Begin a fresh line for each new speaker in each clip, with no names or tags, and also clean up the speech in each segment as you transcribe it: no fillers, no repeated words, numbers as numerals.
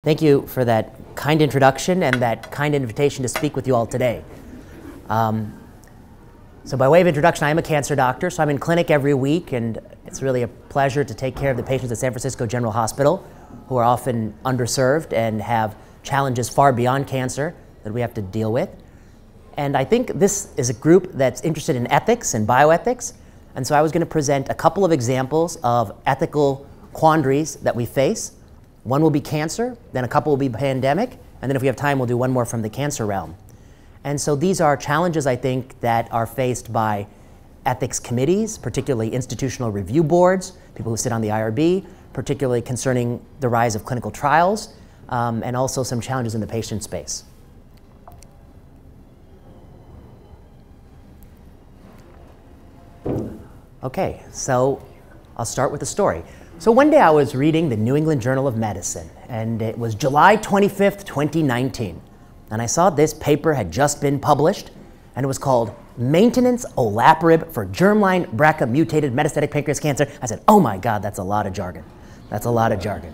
Thank you for that kind introduction and that kind invitation to speak with you all today. So by way of introduction, I am a cancer doctor, so I'm in clinic every week, and it's really a pleasure to take care of the patients at San Francisco General Hospital who are often underserved and have challenges far beyond cancer that we have to deal with. And I think this is a group that's interested in ethics and bioethics, and so I was going to present a couple of examples of ethical quandaries that we face. One will be cancer, then a couple will be pandemic, and then if we have time, we'll do one more from the cancer realm. And so these are challenges, I think, that are faced by ethics committees, particularly institutional review boards, people who sit on the IRB, particularly concerning the rise of clinical trials, and also some challenges in the patient space. Okay, so I'll start with a story. So one day I was reading the New England Journal of Medicine, and it was July 25th, 2019. And I saw this paper had just been published, and it was called Maintenance Olaparib for Germline BRCA Mutated Metastatic Pancreas Cancer. I said, oh my God, that's a lot of jargon. That's a lot of jargon.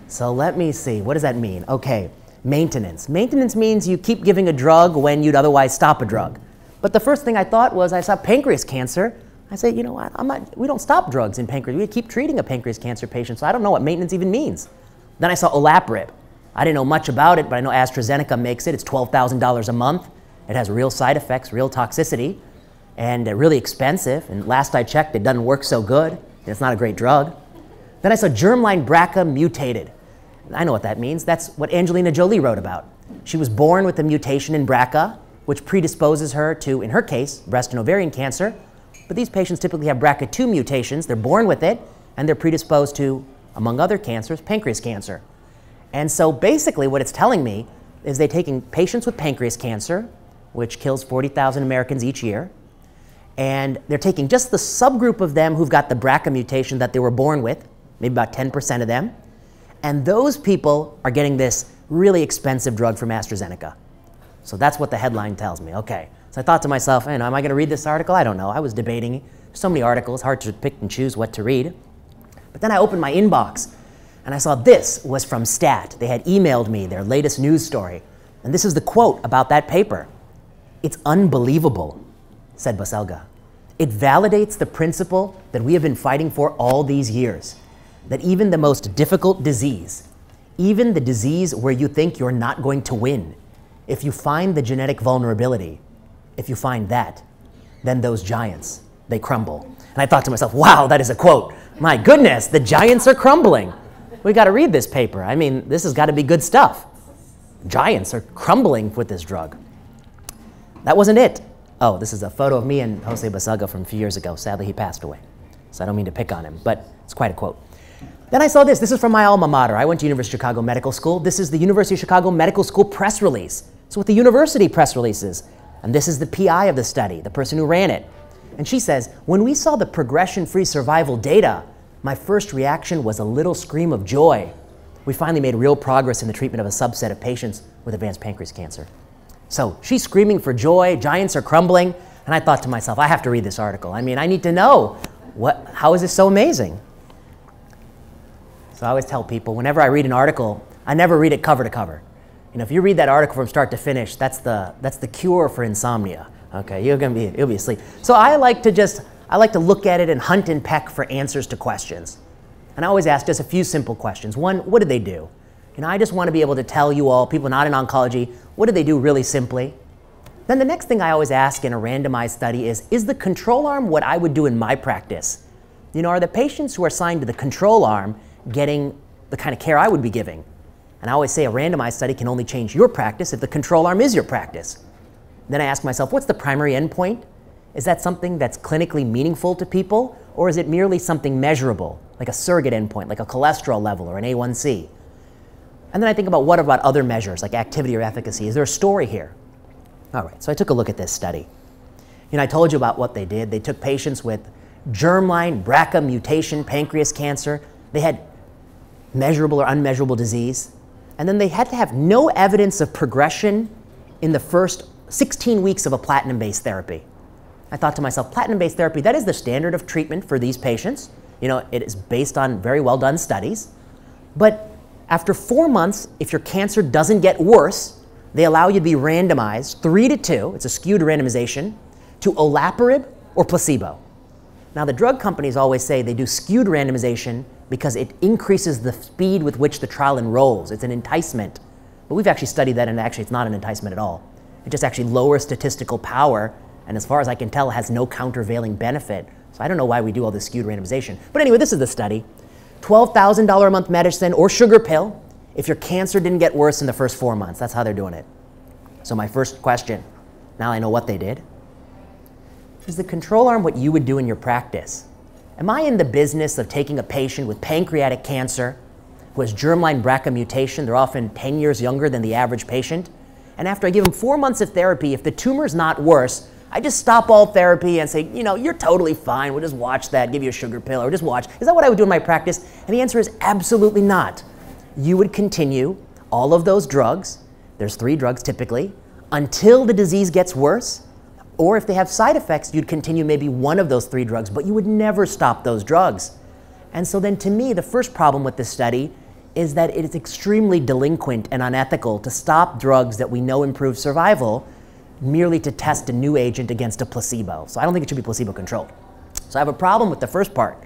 So let me see, what does that mean? Okay, maintenance. Maintenance means you keep giving a drug when you'd otherwise stop a drug. But the first thing I thought was I saw pancreas cancer. I said, you know what, we don't stop drugs in pancreas. We keep treating a pancreas cancer patient, so I don't know what maintenance even means. Then I saw olaparib. I didn't know much about it, but I know AstraZeneca makes it. It's $12,000 a month. It has real side effects, real toxicity, and really expensive. And last I checked, it doesn't work so good. And it's not a great drug. Then I saw germline BRCA mutated. I know what that means. That's what Angelina Jolie wrote about. She was born with a mutation in BRCA, which predisposes her to, in her case, breast and ovarian cancer. But these patients typically have BRCA2 mutations. They're born with it, and they're predisposed to, among other cancers, pancreas cancer. And so basically what it's telling me is they're taking patients with pancreas cancer, which kills 40,000 Americans each year, and they're taking just the subgroup of them who've got the BRCA mutation that they were born with, maybe about 10% of them, and those people are getting this really expensive drug from AstraZeneca. So that's what the headline tells me. Okay. So I thought to myself, am I going to read this article? I don't know. I was debating. So many articles, hard to pick and choose what to read. But then I opened my inbox, and I saw this was from Stat. They had emailed me their latest news story. And this is the quote about that paper. "It's unbelievable," said Baselga. "It validates the principle that we have been fighting for all these years, that even the most difficult disease, even the disease where you think you're not going to win, if you find the genetic vulnerability, if you find that, then those giants, they crumble." And I thought to myself, wow, that is a quote. My goodness, the giants are crumbling. We got to read this paper. I mean, this has got to be good stuff. Giants are crumbling with this drug. That wasn't it. Oh, this is a photo of me and Jose Baselga from a few years ago. Sadly, he passed away. So I don't mean to pick on him, but it's quite a quote. Then I saw this. This is from my alma mater. I went to University of Chicago Medical School. This is the University of Chicago Medical School press release. It's what the university press releases. And this is the PI of the study, the person who ran it. And she says, "When we saw the progression-free survival data, my first reaction was a little scream of joy. We finally made real progress in the treatment of a subset of patients with advanced pancreas cancer." So she's screaming for joy, giants are crumbling, and I thought to myself, I have to read this article. I mean, I need to know, how is this so amazing? So I always tell people, whenever I read an article, I never read it cover to cover. You know, if you read that article from start to finish, that's the cure for insomnia. Okay, you'll be asleep. So I like to look at it and hunt and peck for answers to questions. And I always ask just a few simple questions. One, what did they do? You know, I just want to be able to tell you all, people not in oncology, what did they do really simply? Then the next thing I always ask in a randomized study is the control arm what I would do in my practice? You know, are the patients who are assigned to the control arm getting the kind of care I would be giving? And I always say a randomized study can only change your practice if the control arm is your practice. Then I ask myself, what's the primary endpoint? Is that something that's clinically meaningful to people, or is it merely something measurable, like a surrogate endpoint, like a cholesterol level or an A1C? And then I think about what about other measures, like activity or efficacy? Is there a story here? All right, so I took a look at this study. You know, I told you about what they did. They took patients with germline BRCA mutation pancreas cancer. They had measurable or unmeasurable disease. And then they had to have no evidence of progression in the first 16 weeks of a platinum-based therapy. I thought to myself, platinum-based therapy, that is the standard of treatment for these patients. You know, it is based on very well-done studies. But After 4 months, if your cancer doesn't get worse, they allow you to be randomized 3-2, it's a skewed randomization, to olaparib or placebo. Now the drug companies always say they do skewed randomization because it increases the speed with which the trial enrolls. It's an enticement. But we've actually studied that, and actually it's not an enticement at all. It just actually lowers statistical power, and as far as I can tell, has no countervailing benefit. So I don't know why we do all this skewed randomization. But anyway, this is the study. $12,000 a month medicine or sugar pill if your cancer didn't get worse in the first 4 months. That's how they're doing it. So my first question, now I know what they did. Is the control arm what you would do in your practice? Am I in the business of taking a patient with pancreatic cancer who has germline BRCA mutation? They're often 10 years younger than the average patient. And after I give them 4 months of therapy, if the tumor's not worse, I just stop all therapy and say, you know, you're totally fine. We'll just watch that, give you a sugar pill, or just watch. Is that what I would do in my practice? And the answer is absolutely not. You would continue all of those drugs, there's 3 drugs typically, until the disease gets worse. Or if they have side effects, you'd continue maybe one of those 3 drugs, but you would never stop those drugs. And so then to me, the first problem with this study is that it is extremely delinquent and unethical to stop drugs that we know improve survival merely to test a new agent against a placebo. So I don't think it should be placebo controlled. So I have a problem with the first part.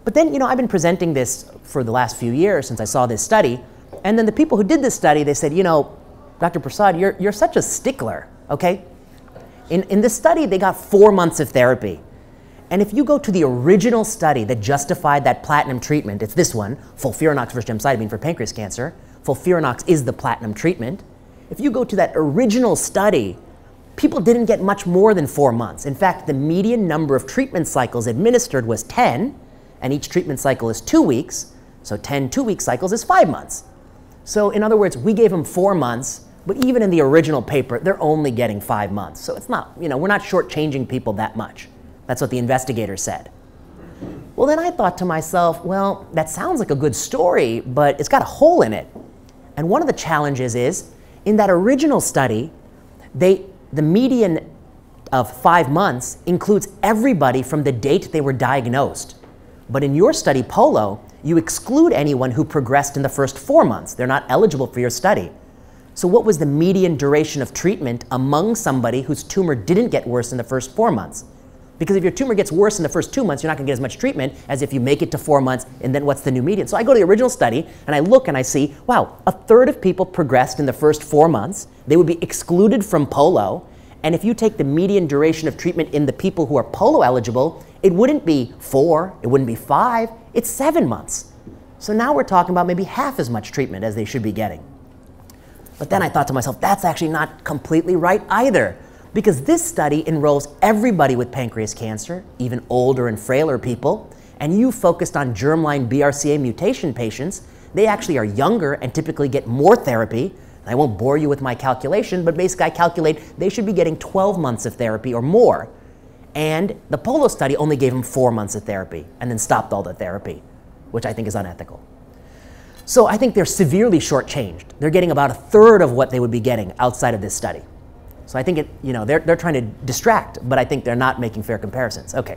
But then, you know, I've been presenting this for the last few years since I saw this study. And then the people who did this study, they said, you know, Dr. Prasad, you're such a stickler, okay? In this study, they got 4 months of therapy. And if you go to the original study that justified that platinum treatment, it's this one, FOLFIRINOX versus gemcitabine for pancreas cancer. FOLFIRINOX is the platinum treatment. If you go to that original study, people didn't get much more than 4 months. In fact, the median number of treatment cycles administered was 10, and each treatment cycle is 2 weeks. So 10 2-week cycles is 5 months. So in other words, we gave them 4 months, but even in the original paper, they're only getting 5 months. So it's not, you know, we're not shortchanging people that much. That's what the investigator said. Well, then I thought to myself, well, that sounds like a good story, but it's got a hole in it. And one of the challenges is, in that original study, the median of 5 months includes everybody from the date they were diagnosed. But in your study, POLO, you exclude anyone who progressed in the first 4 months. They're not eligible for your study. So what was the median duration of treatment among somebody whose tumor didn't get worse in the first 4 months? Because if your tumor gets worse in the first 2 months, you're not going to get as much treatment as if you make it to 4 months, and then what's the new median? So I go to the original study, and I look and I see, wow, 1/3 of people progressed in the first 4 months. They would be excluded from POLO. And if you take the median duration of treatment in the people who are POLO eligible, it wouldn't be 4, it wouldn't be 5, it's 7 months. So now we're talking about maybe half as much treatment as they should be getting. But then I thought to myself, that's actually not completely right either. Because this study enrolls everybody with pancreas cancer, even older and frailer people, and you focused on germline BRCA mutation patients. They actually are younger and typically get more therapy. I won't bore you with my calculation, but basically I calculate they should be getting 12 months of therapy or more. And the POLO study only gave them 4 months of therapy and then stopped all the therapy, which I think is unethical. So I think they're severely shortchanged. They're getting about 1/3 of what they would be getting outside of this study. So I think they're trying to distract, but I think they're not making fair comparisons. Okay,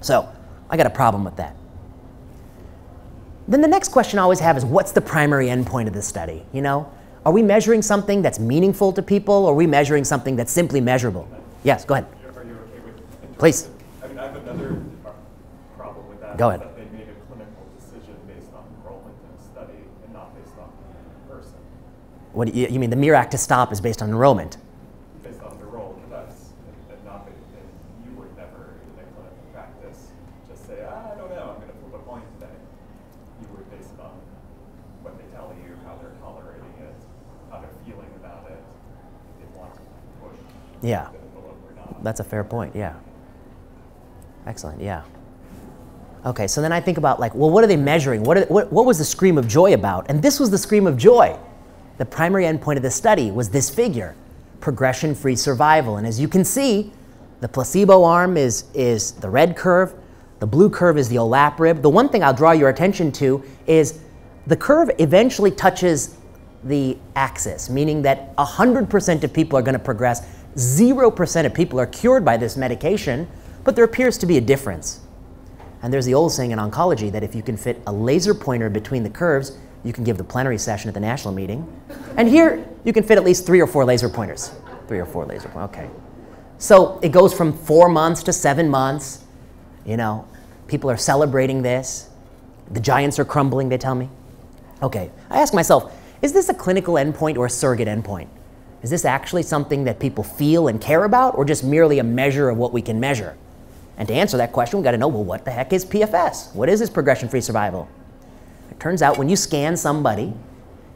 so I got a problem with that. Then the next question I always have is, what's the primary endpoint of this study? You know, are we measuring something that's meaningful to people, or are we measuring something that's simply measurable? Yes, go ahead.
Are you okay with
Please.
I mean, I have another problem with that.
Go ahead.
That they made a clinical decision based on enrollment in a study and not based on person.
What do you mean the mere act to stop is based on enrollment?
Based on the role, that's and not that you would never in a clinical practice just say, I don't know, I'm going to flip a coin today. You would base it on what they tell you, how they're tolerating it, how they're feeling about it, if they want to push
Yeah.
the envelope or not.
That's a fair point, yeah. Excellent, yeah. Okay, so then I think about, like, well, what are they measuring? What was the scream of joy about? And this was the scream of joy. The primary endpoint of the study was this figure, progression-free survival. And as you can see, the placebo arm is the red curve. The blue curve is the olaparib. The one thing I'll draw your attention to is the curve eventually touches the axis, meaning that 100% of people are going to progress. 0% of people are cured by this medication, but there appears to be a difference. And there's the old saying in oncology that if you can fit a laser pointer between the curves, you can give the plenary session at the national meeting. And here, you can fit at least 3 or 4 laser pointers. 3 or 4 laser pointers, okay. So it goes from 4 months to 7 months. You know, people are celebrating this. The giants are crumbling, they tell me. Okay, I ask myself, is this a clinical endpoint or a surrogate endpoint? Is this actually something that people feel and care about, or just merely a measure of what we can measure? And to answer that question, we've got to know, well, what the heck is PFS? What is this progression-free survival? It turns out when you scan somebody,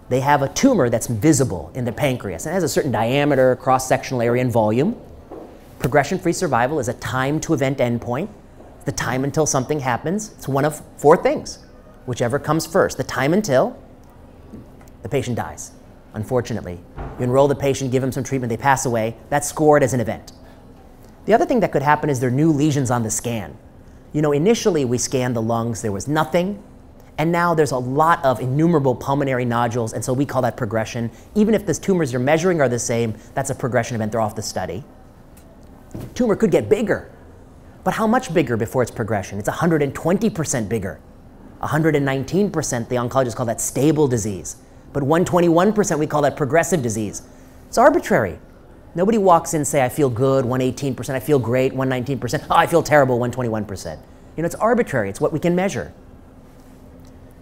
they have a tumor that's visible in the pancreas. And it has a certain diameter, cross-sectional area, and volume. Progression-free survival is a time-to-event endpoint. The time until something happens. It's one of 4 things, whichever comes first. The time until the patient dies, unfortunately. You enroll the patient, give them some treatment, they pass away. That's scored as an event. The other thing that could happen is there are new lesions on the scan. You know, initially we scanned the lungs, there was nothing. And now there's a lot of innumerable pulmonary nodules, and so we call that progression. Even if the tumors you're measuring are the same, that's a progression event, they're off the study. Tumor could get bigger. But how much bigger before it's progression? It's 120% bigger. 119%, the oncologists call that stable disease. But 121%, we call that progressive disease. It's arbitrary. Nobody walks in and say, I feel good, 118%, I feel great, 119%, oh, I feel terrible, 121%. You know, it's arbitrary, it's what we can measure.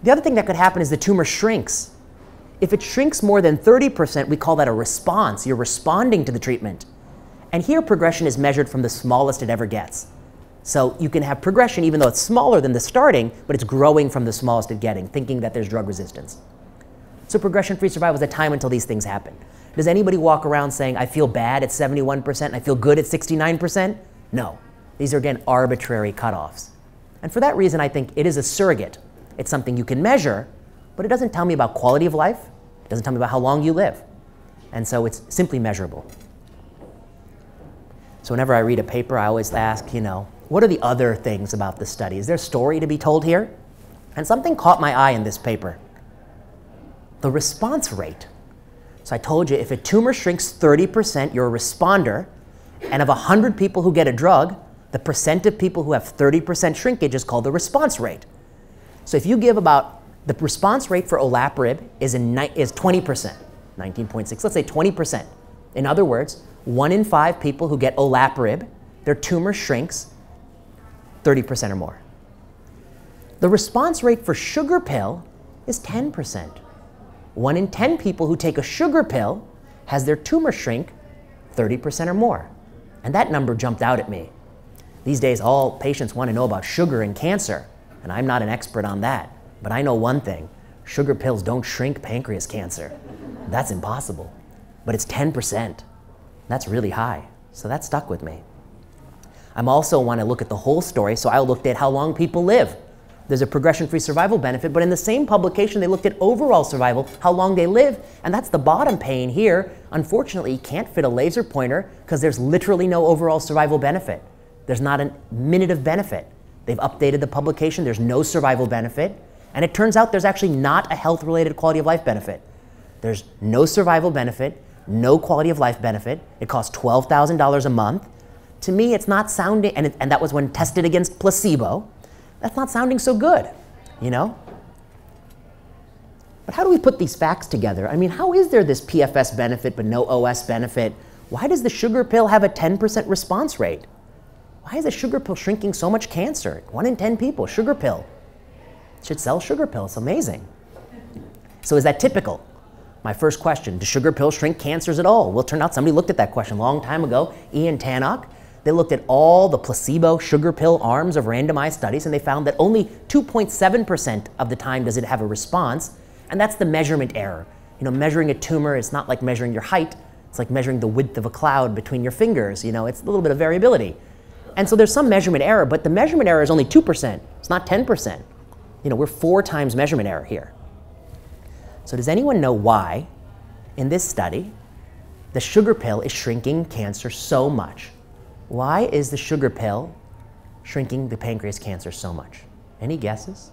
The other thing that could happen is the tumor shrinks. If it shrinks more than 30%, we call that a response. You're responding to the treatment. And here progression is measured from the smallest it ever gets. So you can have progression even though it's smaller than the starting, but it's growing from the smallest it's getting, thinking that there's drug resistance. So progression-free survival is a time until these things happen. Does anybody walk around saying, I feel bad at 71% and I feel good at 69%? No. These are, again, arbitrary cutoffs. And for that reason, I think it is a surrogate. It's something you can measure, but it doesn't tell me about quality of life. It doesn't tell me about how long you live. And so it's simply measurable. So whenever I read a paper, I always ask, you know, what are the other things about this study? Is there a story to be told here? And something caught my eye in this paper. The response rate. So I told you, if a tumor shrinks 30%, you're a responder. And of 100 people who get a drug, the percent of people who have 30% shrinkage is called the response rate. So if you give about, the response rate for olaparib is 20%, 19.6, let's say 20%. In other words, 1 in 5 people who get olaparib, their tumor shrinks 30% or more. The response rate for sugar pill is 10%. 1 in 10 people who take a sugar pill has their tumor shrink 30% or more. And that number jumped out at me. These days, all patients want to know about sugar and cancer, and I'm not an expert on that. But I know one thing, sugar pills don't shrink pancreas cancer. That's impossible. But it's 10%. That's really high. So that stuck with me. I also want to look at the whole story, so I looked at how long people live. There's a progression-free survival benefit, but in the same publication, they looked at overall survival, how long they live, and that's the bottom pane here. Unfortunately, you can't fit a laser pointer because there's literally no overall survival benefit. There's not a minute of benefit. They've updated the publication, there's no survival benefit, and it turns out there's actually not a health-related quality of life benefit. There's no survival benefit, no quality of life benefit. It costs $12,000 a month. To me, it's not sounding, and that was when tested against placebo. That's not sounding so good, you know? But how do we put these facts together? I mean, how is there this PFS benefit but no OS benefit? Why does the sugar pill have a 10% response rate? Why is the sugar pill shrinking so much cancer? 1 in 10 people, sugar pill. Should sell sugar pill, it's amazing. So is that typical? My first question, do sugar pills shrink cancers at all? Well, it turned out somebody looked at that question a long time ago, Ian Tannock. They looked at all the placebo sugar pill arms of randomized studies, and they found that only 2.7% of the time does it have a response, and that's the measurement error. You know, measuring a tumor is not like measuring your height. It's like measuring the width of a cloud between your fingers. You know, it's a little bit of variability. And so there's some measurement error, but the measurement error is only 2%. It's not 10%. You know, we're 4 times measurement error here. So does anyone know why, in this study, the sugar pill is shrinking cancer so much? Why is the sugar pill shrinking the pancreas cancer so much? Any guesses?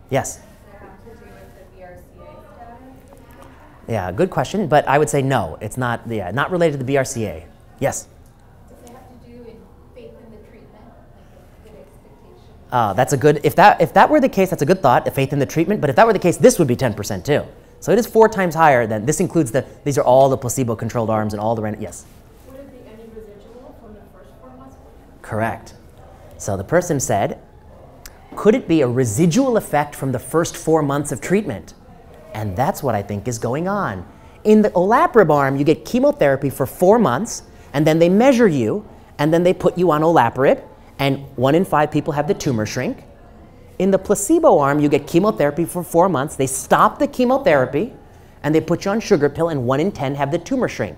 Yes?
Does it have to do with the BRCA status?
Yeah, good question, but I would say no. It's not, yeah, not related to the BRCA. Yes?
Does it have to do with faith in the treatment, like good expectations
That's a good, if that were the case, that's a good thought, a faith in the treatment, but if that were the case, this would be 10% too. So it is 4 times higher than, this includes these are all the placebo-controlled arms and all the random, yes?
Would it be any residual from the first 4 months?
Correct. So the person said, could it be a residual effect from the first 4 months of treatment? And that's what I think is going on. In the olaparib arm, you get chemotherapy for 4 months, and then they measure you, and then they put you on olaparib, and 1 in 5 people have the tumor shrink. In the placebo arm, you get chemotherapy for 4 months. They stop the chemotherapy, and they put you on sugar pill, and 1 in 10 have the tumor shrink.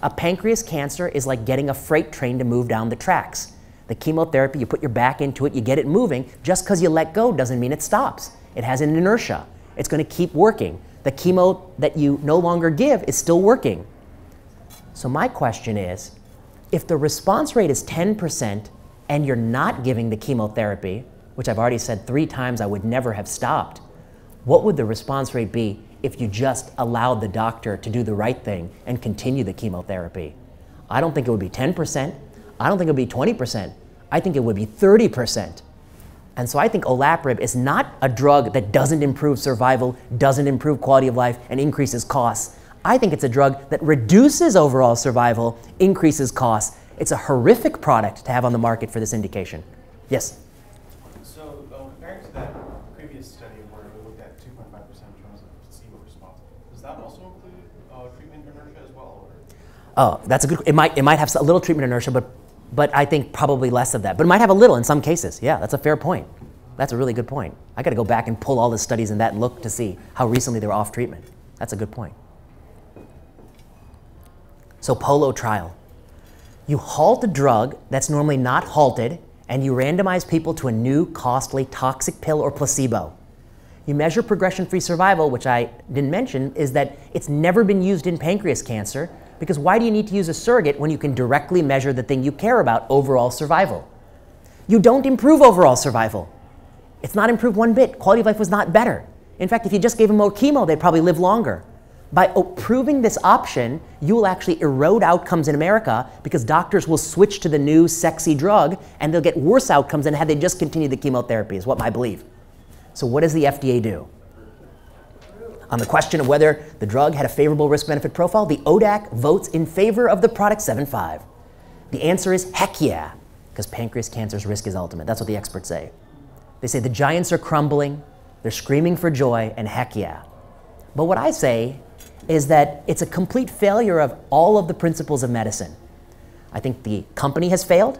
A pancreas cancer is like getting a freight train to move down the tracks. The chemotherapy, you put your back into it, you get it moving. Just because you let go doesn't mean it stops. It has an inertia. It's going to keep working. The chemo that you no longer give is still working. So my question is, if the response rate is 10% and you're not giving the chemotherapy, which I've already said 3 times I would never have stopped, what would the response rate be if you just allowed the doctor to do the right thing and continue the chemotherapy? I don't think it would be 10%. I don't think it would be 20%. I think it would be 30%. And so I think olaparib is not a drug that doesn't improve survival, doesn't improve quality of life, and increases costs. I think it's a drug that reduces overall survival, increases costs. It's a horrific product to have on the market for this indication. Yes?
So comparing to that previous study where we looked at 2.5% in terms of placebo response, does that also include treatment inertia as well? Or?
Oh, that's a good, it might have a little treatment inertia, but I think probably less of that. But it might have a little in some cases. Yeah, that's a fair point. That's a really good point. I got to go back and pull all the studies in that and look to see how recently they were off treatment. That's a good point. So POLO trial. You halt a drug that's normally not halted, and you randomize people to a new, costly, toxic pill or placebo. You measure progression-free survival, which I didn't mention, is that it's never been used in pancreas cancer, because why do you need to use a surrogate when you can directly measure the thing you care about, overall survival? You don't improve overall survival. It's not improved one bit. Quality of life was not better. In fact, if you just gave them more chemo, they'd probably live longer. By approving this option, you will actually erode outcomes in America because doctors will switch to the new sexy drug and they'll get worse outcomes than had they just continued the chemotherapy, is what I believe. So what does the FDA do? On the question of whether the drug had a favorable risk-benefit profile, the ODAC votes in favor of the product 7.5. The answer is heck yeah, because pancreas cancer's risk is ultimate. That's what the experts say. They say the giants are crumbling, they're screaming for joy, and heck yeah. But what I say is that it's a complete failure of all of the principles of medicine. I think the company has failed.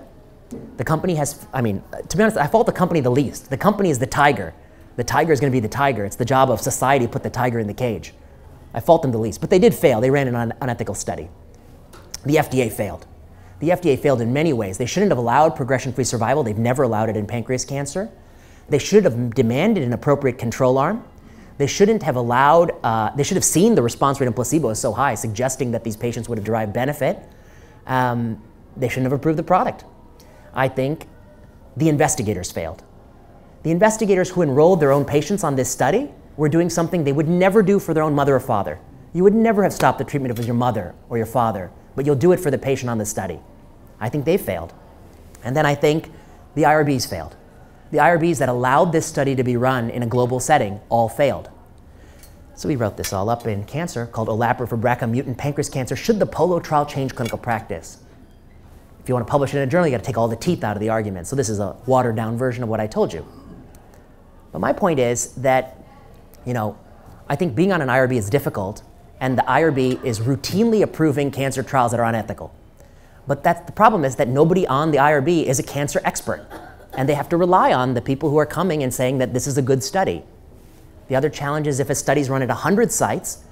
The company has, I mean, to be honest, I fault the company the least. The company is the tiger. The tiger is going to be the tiger. It's the job of society to put the tiger in the cage. I fault them the least. But they did fail. They ran an unethical study. The FDA failed. The FDA failed in many ways. They shouldn't have allowed progression-free survival. They've never allowed it in pancreas cancer. They should have demanded an appropriate control arm. They shouldn't have allowed, they should have seen the response rate in placebo is so high, suggesting that these patients would have derived benefit. They shouldn't have approved the product. I think the investigators failed. The investigators who enrolled their own patients on this study were doing something they would never do for their own mother or father. You would never have stopped the treatment if it was your mother or your father, but you'll do it for the patient on the study. I think they failed. And then I think the IRBs failed. The IRBs that allowed this study to be run in a global setting all failed. So we wrote this all up in Cancer called olaparib for BRCA mutant pancreas cancer. Should the POLO trial change clinical practice? If you want to publish it in a journal, you got to take all the teeth out of the argument. So this is a watered down version of what I told you. But my point is that, you know, I think being on an IRB is difficult, and the IRB is routinely approving cancer trials that are unethical. But that's, the problem is that nobody on the IRB is a cancer expert. And they have to rely on the people who are coming and saying that this is a good study. The other challenge is if a study's run at 100 sites,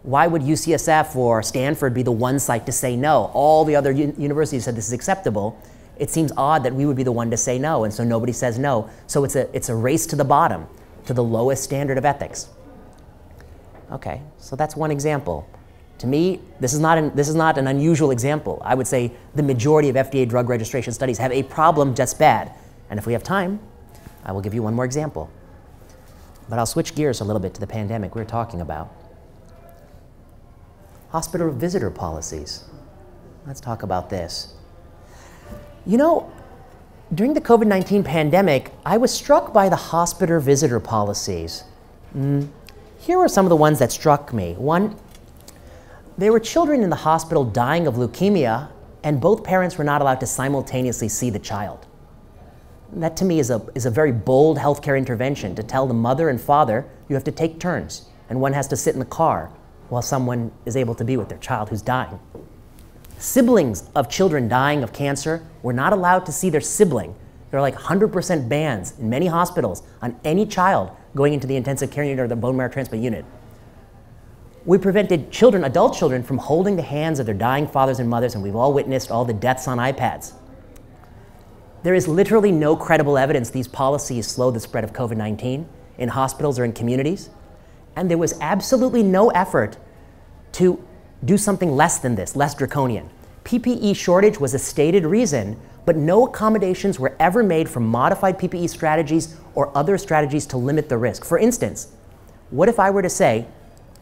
why would UCSF or Stanford be the one site to say no? All the other universities said this is acceptable. It seems odd that we would be the one to say no, and so nobody says no. So it's a race to the bottom, to the lowest standard of ethics. Okay, so that's one example. To me, this is not an unusual example. I would say the majority of FDA drug registration studies have a problem just bad. And if we have time, I will give you one more example. But I'll switch gears a little bit to the pandemic we were talking about. Hospital visitor policies. Let's talk about this. You know, During the COVID-19 pandemic, I was struck by the hospital visitor policies. Here are some of the ones that struck me. One, there were children in the hospital dying of leukemia, and both parents were not allowed to simultaneously see the child. That to me is a very bold healthcare intervention, to tell the mother and father you have to take turns, and one has to sit in the car while someone is able to be with their child who's dying. Siblings of children dying of cancer were not allowed to see their sibling. There are like 100% bans in many hospitals on any child going into the intensive care unit or the bone marrow transplant unit. We prevented children, adult children, from holding the hands of their dying fathers and mothers, and we've all witnessed all the deaths on iPads. There is literally no credible evidence these policies slow the spread of COVID-19 in hospitals or in communities, and there was absolutely no effort to do something less than this, less draconian. PPE shortage was a stated reason, but no accommodations were ever made for modified PPE strategies or other strategies to limit the risk. For instance, what if I were to say,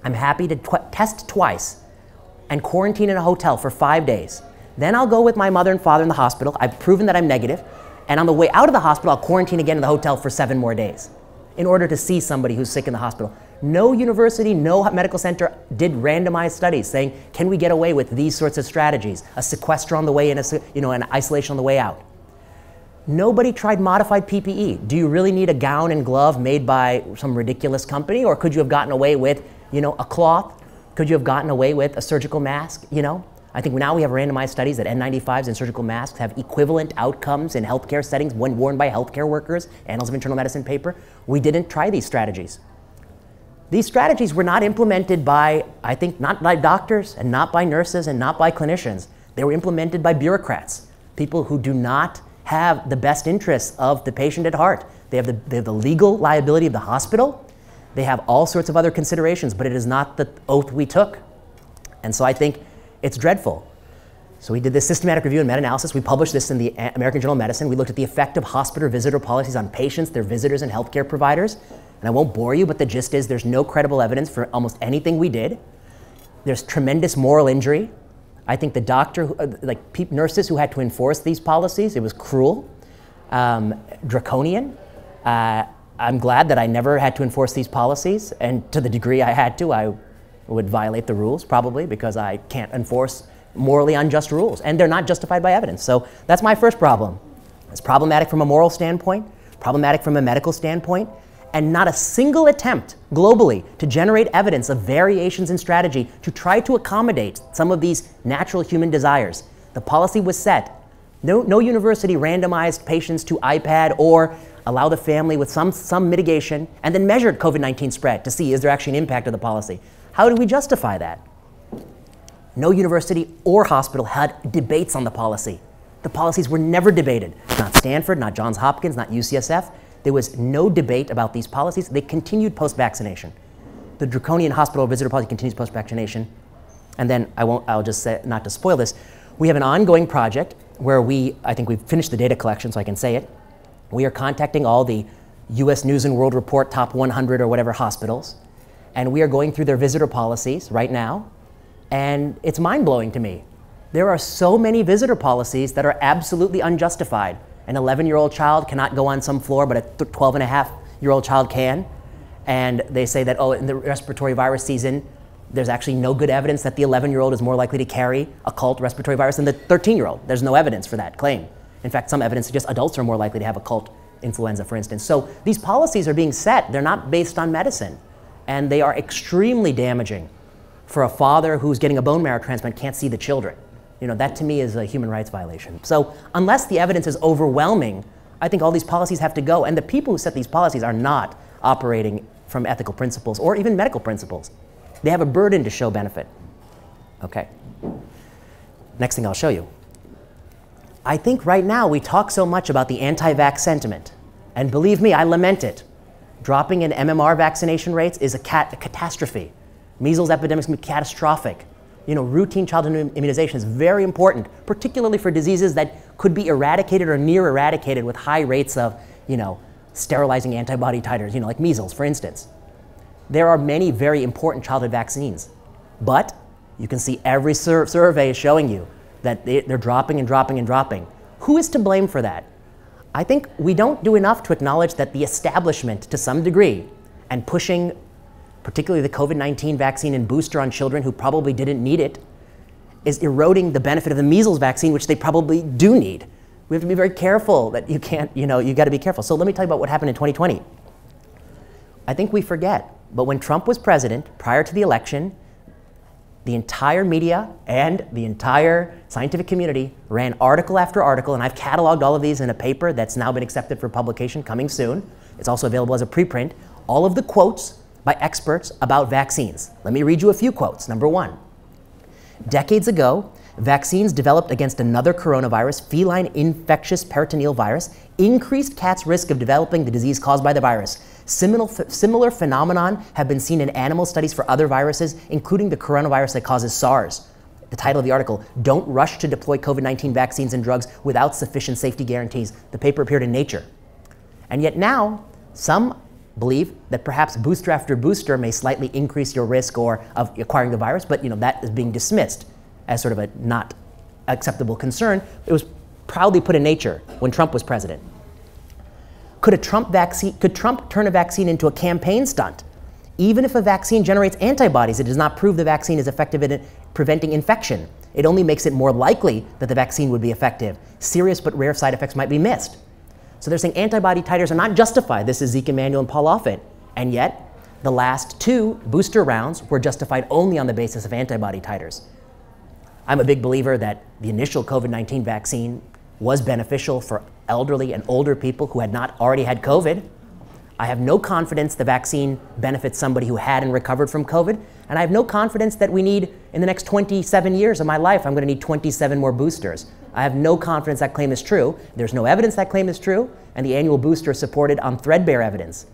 I'm happy to test twice and quarantine in a hotel for 5 days. Then I'll go with my mother and father in the hospital. I've proven that I'm negative. And on the way out of the hospital, I'll quarantine again in the hotel for 7 more days in order to see somebody who's sick in the hospital. No university, no medical center did randomized studies saying, can we get away with these sorts of strategies? A sequester on the way in, an isolation on the way out. Nobody tried modified PPE. Do you really need a gown and glove made by some ridiculous company? Or could you have gotten away with, a cloth? Could you have gotten away with a surgical mask? I think now we have randomized studies that N95s and surgical masks have equivalent outcomes in healthcare settings when worn by healthcare workers, Annals of Internal Medicine paper. We didn't try these strategies. These strategies were not implemented by, I think, not by doctors and not by nurses and not by clinicians. They were implemented by bureaucrats, people who do not have the best interests of the patient at heart. They have the legal liability of the hospital. They have all sorts of other considerations, but it is not the oath we took. And so I think it's dreadful. So we did this systematic review and meta-analysis. We published this in the American Journal of Medicine. We looked at the effect of hospital visitor policies on patients, their visitors, and healthcare providers. And I won't bore you, but the gist is there's no credible evidence for almost anything we did. There's tremendous moral injury. I think the nurses who had to enforce these policies, it was cruel, draconian. I'm glad that I never had to enforce these policies, and to the degree I had to, I would violate the rules probably because I can't enforce morally unjust rules, and they're not justified by evidence. So that's my first problem. It's problematic from a moral standpoint, problematic from a medical standpoint, and not a single attempt globally to generate evidence of variations in strategy to try to accommodate some of these natural human desires. The policy was set. No university randomized patients to iPad or allow the family with some mitigation and then measured COVID-19 spread to see is there actually an impact of the policy. How do we justify that? No university or hospital had debates on the policy. The policies were never debated. Not Stanford, not Johns Hopkins, not UCSF. There was no debate about these policies. They continued post-vaccination. The draconian hospital visitor policy continues post-vaccination. And then I'll just say, not to spoil this, we have an ongoing project where I think we've finished the data collection, so I can say it. We are contacting all the US News and World Report top 100 or whatever hospitals, and we are going through their visitor policies right now, and it's mind-blowing to me. There are so many visitor policies that are absolutely unjustified. An 11-year-old child cannot go on some floor, but a 12-and-a-half-year-old child can. And they say that, in the respiratory virus season, there's actually no good evidence that the 11-year-old is more likely to carry occult respiratory virus than the 13-year-old. There's no evidence for that claim. In fact, some evidence suggests adults are more likely to have occult influenza, for instance. So these policies are being set. They're not based on medicine. And they are extremely damaging for a father who's getting a bone marrow transplant can't see the children. That to me is a human rights violation. So unless the evidence is overwhelming, I think all these policies have to go. And the people who set these policies are not operating from ethical principles or even medical principles. They have a burden to show benefit. Okay. Next thing I'll show you. I think right now we talk so much about the anti-vax sentiment. And believe me, I lament it. Dropping in MMR vaccination rates is a catastrophe. Measles epidemics can be catastrophic. Routine childhood immunization is very important, particularly for diseases that could be eradicated or near eradicated with high rates of, sterilizing antibody titers, like measles, for instance. There are many very important childhood vaccines, but you can see every survey is showing you that they're dropping and dropping and dropping. Who is to blame for that? I think we don't do enough to acknowledge that the establishment, to some degree, and pushing particularly the COVID-19 vaccine and booster on children who probably didn't need it, is eroding the benefit of the measles vaccine, which they probably do need. We have to be very careful that you can't, you got to be careful. So let me tell you about what happened in 2020. I think we forget, but when Trump was president, prior to the election, the entire media and the entire scientific community ran article after article, and I've cataloged all of these in a paper that's now been accepted for publication, coming soon. It's also available as a preprint. All of the quotes by experts about vaccines. Let me read you a few quotes. Number one, decades ago, vaccines developed against another coronavirus, feline infectious peritoneal virus, increased cats' risk of developing the disease caused by the virus. Similar phenomenon have been seen in animal studies for other viruses, including the coronavirus that causes SARS. The title of the article, Don't Rush to Deploy COVID-19 Vaccines and Drugs Without Sufficient Safety Guarantees. The paper appeared in Nature. And yet now, some believe that perhaps booster after booster may slightly increase your risk of acquiring the virus, but that is being dismissed as sort of a not acceptable concern. It was proudly put in Nature when Trump was president. Could Trump turn a vaccine into a campaign stunt? Even if a vaccine generates antibodies, it does not prove the vaccine is effective in preventing infection. It only makes it more likely that the vaccine would be effective. Serious but rare side effects might be missed. So they're saying antibody titers are not justified. This is Zeke Emanuel and Paul Offit. And yet, the last 2 booster rounds were justified only on the basis of antibody titers. I'm a big believer that the initial COVID-19 vaccine was beneficial for elderly and older people who had not already had COVID. I have no confidence the vaccine benefits somebody who had and recovered from COVID. And I have no confidence that we need, in the next 27 years of my life, I'm going to need 27 more boosters. I have no confidence that claim is true. There's no evidence that claim is true. And the annual booster is supported on threadbare evidence.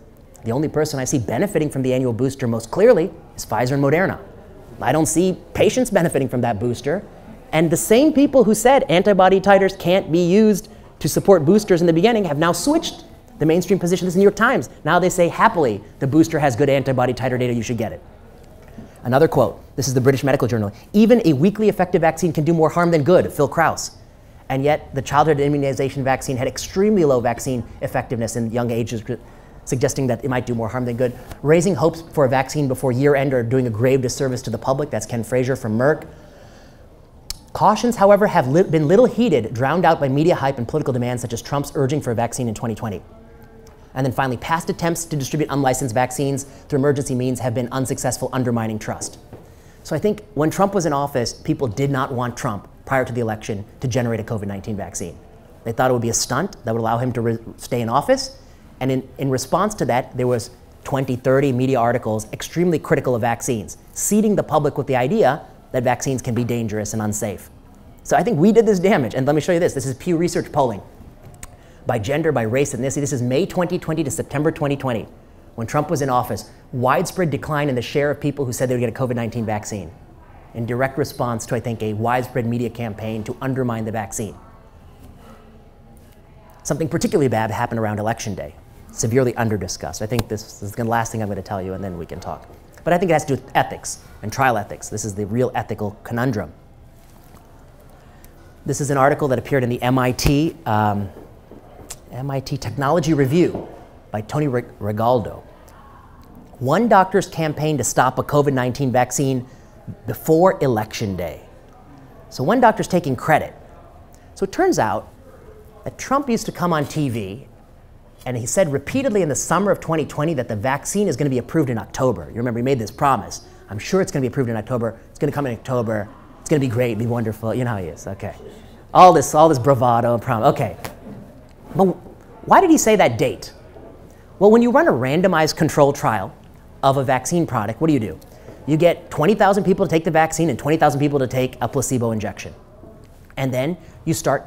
The only person I see benefiting from the annual booster most clearly is Pfizer and Moderna. I don't see patients benefiting from that booster. And the same people who said antibody titers can't be used to support boosters in the beginning have now switched the mainstream position. This is New York Times. Now they say, happily, the booster has good antibody titer data, you should get it. Another quote, this is the British Medical Journal. Even a weakly effective vaccine can do more harm than good, Phil Krause. And yet the childhood immunization vaccine had extremely low vaccine effectiveness in young ages, suggesting that it might do more harm than good. Raising hopes for a vaccine before year end are doing a grave disservice to the public. That's Ken Frazier from Merck. Cautions, however, have been little heeded, drowned out by media hype and political demands such as Trump's urging for a vaccine in 2020. And then finally, past attempts to distribute unlicensed vaccines through emergency means have been unsuccessful, undermining trust. So I think when Trump was in office, people did not want Trump prior to the election to generate a COVID-19 vaccine. They thought it would be a stunt that would allow him to stay in office. And in response to that, there was 20, 30 media articles extremely critical of vaccines, seeding the public with the idea that vaccines can be dangerous and unsafe. So I think we did this damage. And let me show you this. This is Pew Research polling by gender, by race, ethnicity. This is May 2020 to September 2020, when Trump was in office. Widespread decline in the share of people who said they would get a COVID-19 vaccine, in direct response to, I think, a widespread media campaign to undermine the vaccine. Something particularly bad happened around Election Day, severely under-discussed. I think this is the last thing I'm going to tell you, and then we can talk. But I think it has to do with ethics and trial ethics. This is the real ethical conundrum. This is an article that appeared in the MIT Technology Review by Tony Regaldo. One doctor's campaign to stop a COVID-19 vaccine before Election Day. So one doctor's taking credit. So it turns out that Trump used to come on TV, and he said repeatedly in the summer of 2020 that the vaccine is going to be approved in October. You remember he made this promise. I'm sure it's going to be approved in October. It's going to come in October. It's going to be great, be wonderful. You know how he is. Okay. All this bravado and promise. Okay. But why did he say that date? Well, when you run a randomized control trial of a vaccine product, what do? You get 20,000 people to take the vaccine and 20,000 people to take a placebo injection. And then you start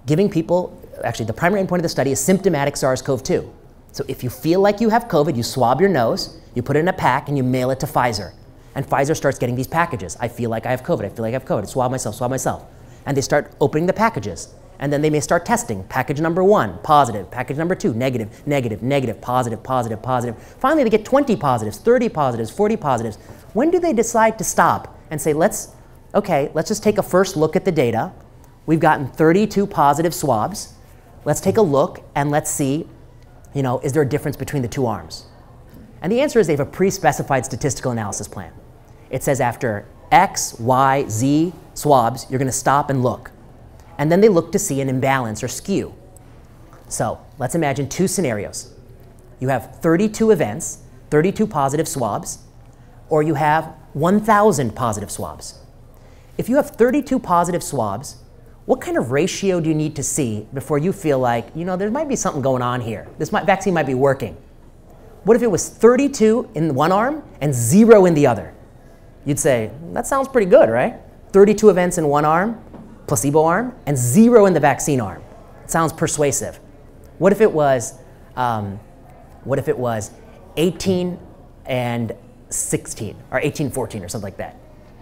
giving people, actually the primary endpoint of the study is symptomatic SARS-CoV-2. So if you feel like you have COVID, you swab your nose, you put it in a pack, and you mail it to Pfizer. And Pfizer starts getting these packages. I feel like I have COVID. I feel like I have COVID. Swab myself, swab myself. And they start opening the packages. And then they may start testing. Package number 1, positive. Package number 2, negative, negative, negative, positive, positive, positive. Finally, they get 20 positives, 30 positives, 40 positives. When do they decide to stop and say, let's just take a first look at the data. We've gotten 32 positive swabs. let's take a look and let's see, is there a difference between the two arms? And the answer is they have a pre-specified statistical analysis plan. It says after X, Y, Z swabs, you're going to stop and look. And then they look to see an imbalance or skew. So let's imagine two scenarios. You have 32 events, 32 positive swabs, or you have 1,000 positive swabs. If you have 32 positive swabs, what kind of ratio do you need to see before you feel like, there might be something going on here? This vaccine might be working. What if it was 32 in one arm and 0 in the other? You'd say, that sounds pretty good, right? 32 events in one arm, placebo arm, and 0 in the vaccine arm. It sounds persuasive. What if it was 18 and 16, or 18-14 or something like that?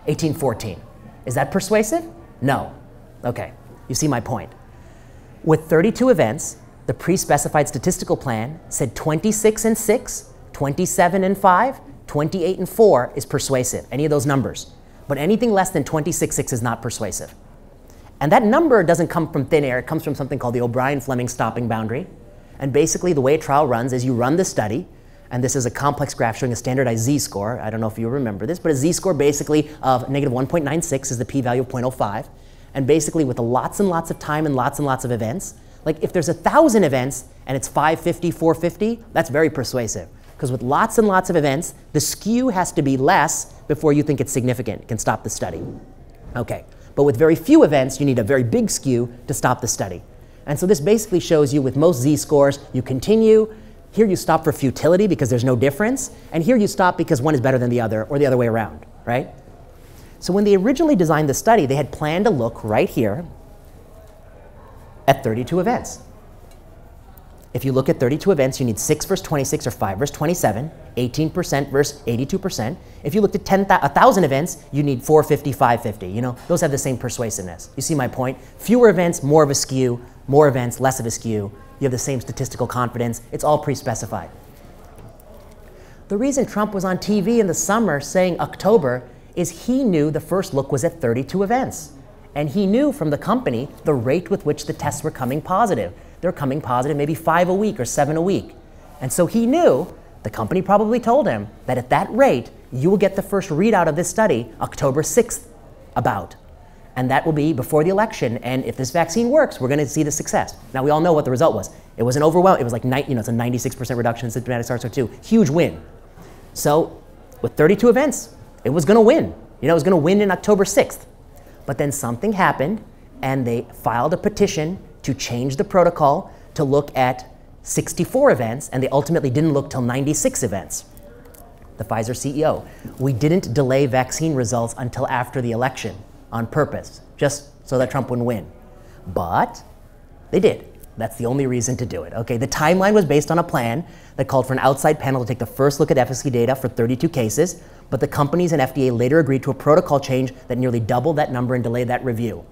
18-14. Is that persuasive? No. Okay, you see my point. With 32 events, the pre-specified statistical plan said 26 and 6, 27 and 5, 28 and 4 is persuasive, any of those numbers. But anything less than 26-6 is not persuasive. And that number doesn't come from thin air. It comes from something called the O'Brien-Fleming stopping boundary. And basically, the way a trial runs is you run the study, and this is a complex graph showing a standardized z-score. I don't know if you remember this, but a z-score basically of negative 1.96 is the p-value of 0.05. And basically, with lots and lots of time and lots of events, like if there's 1,000 events and it's 550, 450, that's very persuasive. Because with lots and lots of events, the skew has to be less before you think it's significant. It can stop the study. Okay, but with very few events, you need a very big skew to stop the study. And so this basically shows you with most z-scores, you continue. Here you stop for futility because there's no difference. And here you stop because one is better than the other, or the other way around, right? So when they originally designed the study, they had planned to look right here at 32 events. If you look at 32 events, you need 6 versus 26 or 5 versus 27, 18% versus 82%. If you looked at 1,000 events, you need 450, 550. Those have the same persuasiveness. You see my point? Fewer events, more of a skew. More events, less of a skew. You have the same statistical confidence. It's all pre-specified. The reason Trump was on TV in the summer saying October is he knew the first look was at 32 events. And he knew from the company the rate with which the tests were coming positive. They're coming positive maybe 5 a week or 7 a week. And so he knew, the company probably told him, that at that rate, you will get the first readout of this study October 6th about. And that will be before the election. And if this vaccine works, we're going to see the success. Now, we all know what the result was. It was an overwhelming, it was like, it's a 96% reduction in symptomatic SARS-CoV-2. Huge win. So with 32 events, it was going to win. It was going to win in October 6th. But then something happened, and they filed a petition to change the protocol to look at 64 events, and they ultimately didn't look till 96 events. The Pfizer CEO, we didn't delay vaccine results until after the election on purpose, just so that Trump wouldn't win. But they did. That's the only reason to do it. Okay, the timeline was based on a plan that called for an outside panel to take the first look at efficacy data for 32 cases, but the companies and FDA later agreed to a protocol change that nearly doubled that number and delayed that review.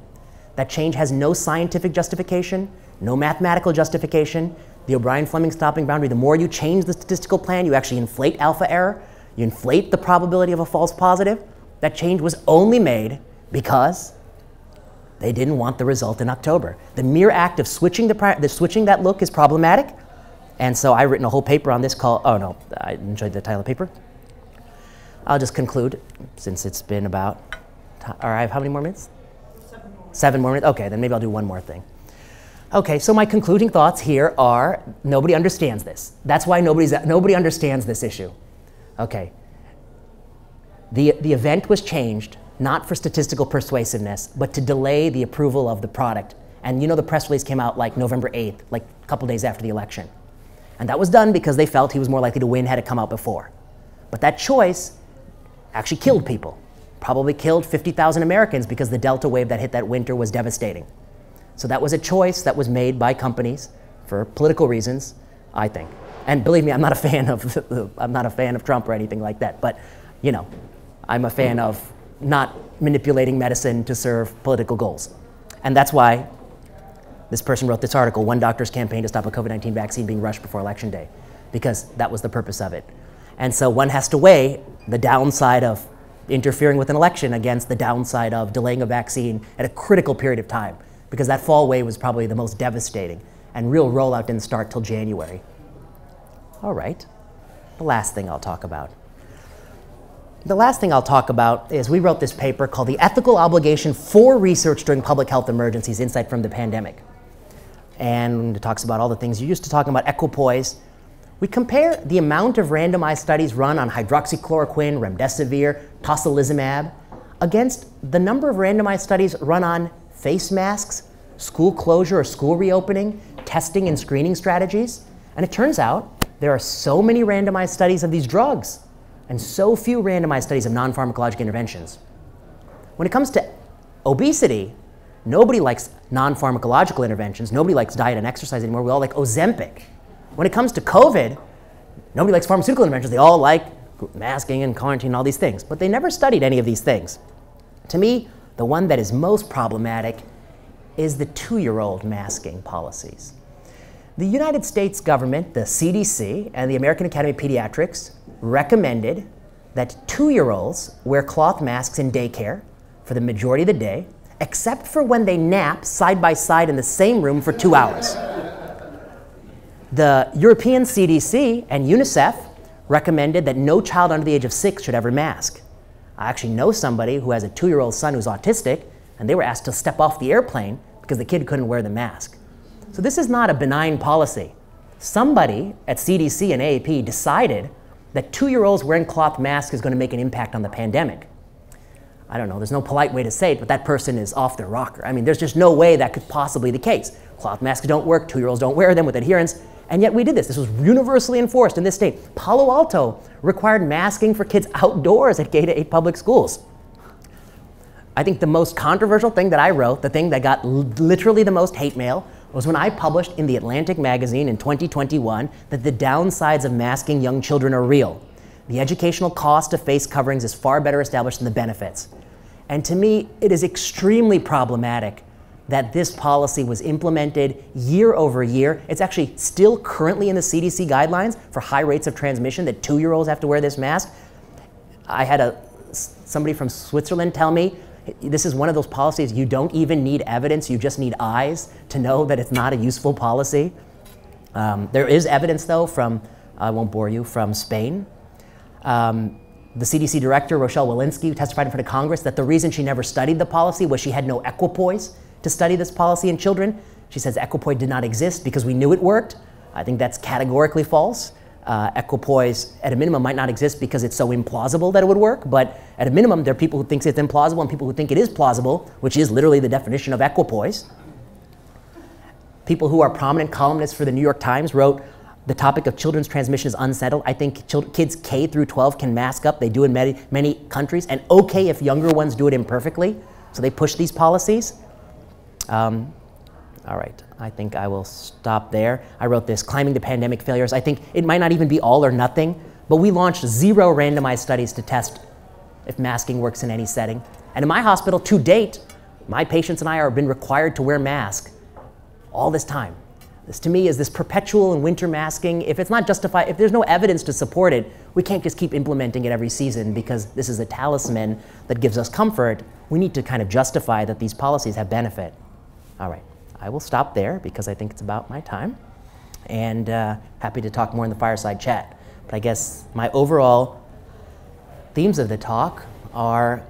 That change has no scientific justification, no mathematical justification. The O'Brien-Fleming stopping boundary, the more you change the statistical plan, you actually inflate alpha error, you inflate the probability of a false positive. That change was only made because they didn't want the result in October. The mere act of switching that look is problematic. And so I've written a whole paper on this called, oh no, I enjoyed the title of the paper. I'll just conclude since it's been about, all right, how many more minutes? 7 more minutes? Okay, then maybe I'll do one more thing. Okay, so my concluding thoughts here are nobody understands this. That's why nobody understands this issue. Okay, the event was changed not for statistical persuasiveness, but to delay the approval of the product. And the press release came out like November 8th, like a couple days after the election. And that was done because they felt he was more likely to win had it come out before. But that choice actually killed people. Probably killed 50,000 Americans because the Delta wave that hit that winter was devastating. So that was a choice that was made by companies for political reasons, I think. And believe me, I'm not a fan of Trump or anything like that. But I'm a fan of not manipulating medicine to serve political goals. And that's why this person wrote this article, One Doctor's Campaign to Stop a COVID-19 Vaccine Being Rushed Before Election Day, because that was the purpose of it. And so one has to weigh the downside of interfering with an election against the downside of delaying a vaccine at a critical period of time, because that fall wave was probably the most devastating. and real rollout didn't start till January. All right, the last thing I'll talk about. The last thing I'll talk about is we wrote this paper called The Ethical Obligation for Research During Public Health Emergencies, Insight from the Pandemic. And it talks about all the things you're used to talking about, equipoise. We compare the amount of randomized studies run on hydroxychloroquine, remdesivir, tocilizumab, against the number of randomized studies run on face masks, school closure or school reopening, testing and screening strategies. And it turns out there are so many randomized studies of these drugs and so few randomized studies of non-pharmacologic interventions. When it comes to obesity, nobody likes non-pharmacological interventions. Nobody likes diet and exercise anymore. We all like Ozempic. When it comes to COVID, nobody likes pharmaceutical interventions. They all like masking and quarantine and all these things. But they never studied any of these things. To me, the one that is most problematic is the 2-year-old masking policies. The United States government, the CDC, and the American Academy of Pediatrics recommended that 2-year-olds wear cloth masks in daycare for the majority of the day, except for when they nap side by side in the same room for 2 hours. The European CDC and UNICEF recommended that no child under the age of 6 should ever mask. I actually know somebody who has a 2-year-old son who's autistic, and they were asked to step off the airplane because the kid couldn't wear the mask. So this is not a benign policy. Somebody at CDC and AAP decided that 2-year-olds wearing cloth masks is going to make an impact on the pandemic. I don't know, there's no polite way to say it, but that person is off their rocker. I mean, there's just no way that could possibly be the case. Cloth masks don't work, 2-year-olds don't wear them with adherence, and yet we did this. This was universally enforced in this state. Palo Alto required masking for kids outdoors at K-8 public schools. I think the most controversial thing that I wrote, the thing that got literally the most hate mail, was when I published in The Atlantic magazine in 2021 that the downsides of masking young children are real. The educational cost of face coverings is far better established than the benefits. And to me, it is extremely problematic that this policy was implemented year over year. It's actually still currently in the CDC guidelines for high rates of transmission that 2-year-olds have to wear this mask. I had somebody from Switzerland tell me, this is one of those policies you don't even need evidence, you just need eyes to know that it's not a useful policy. There is evidence though from, I won't bore you, from Spain. The CDC director, Rochelle Walensky, testified in front of Congress that the reason she never studied the policy was she had no equipoise to study this policy in children. She says equipoise did not exist because we knew it worked. I think that's categorically false. Equipoise, at a minimum, might not exist because it's so implausible that it would work, but at a minimum, there are people who think it's implausible and people who think it is plausible, which is literally the definition of equipoise. People who are prominent columnists for the New York Times wrote, the topic of children's transmission is unsettled. I think kids K through 12 can mask up. They do in many countries, and okay if younger ones do it imperfectly. So they push these policies. All right, I think I will stop there. I wrote this, Climbing the Pandemic Failures. I think it might not even be all or nothing, but we launched 0 randomized studies to test if masking works in any setting. And in my hospital, to date, my patients and I have been required to wear masks all this time. This, to me, is this perpetual and winter masking. If it's not justified, if there's no evidence to support it, we can't just keep implementing it every season because this is a talisman that gives us comfort. We need to kind of justify that these policies have benefit. All right, I will stop there because I think it's about my time. And happy to talk more in the fireside chat. But I guess my overall themes of the talk are,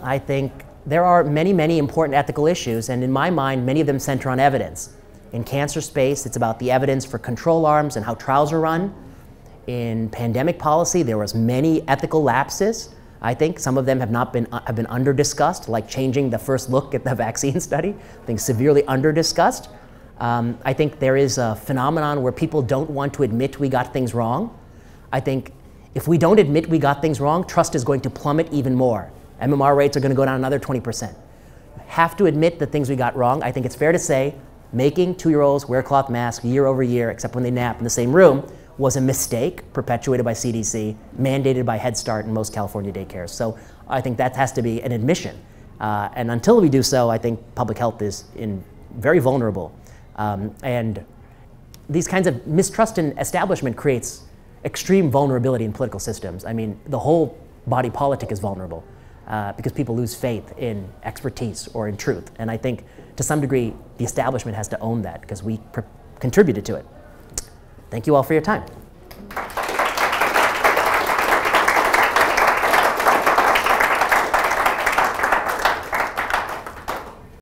I think there are many, many important ethical issues, and in my mind, many of them center on evidence. In cancer space, it's about the evidence for control arms and how trials are run. In pandemic policy, there was many ethical lapses. I think some of them have been under-discussed, like changing the first look at the vaccine study. I think severely under-discussed. I think there is a phenomenon where people don't want to admit we got things wrong. I think if we don't admit we got things wrong, trust is going to plummet even more. MMR rates are going to go down another 20%. You have to admit the things we got wrong. I think it's fair to say making 2-year-olds wear cloth masks year over year, except when they nap in the same room, was a mistake perpetuated by CDC, mandated by Head Start in most California daycares. So I think that has to be an admission. And until we do so, I think public health is very vulnerable. And these kinds of mistrust in establishment creates extreme vulnerability in political systems. I mean, the whole body politic is vulnerable because people lose faith in expertise or in truth. And I think to some degree, the establishment has to own that because we contributed to it. Thank you all for your time.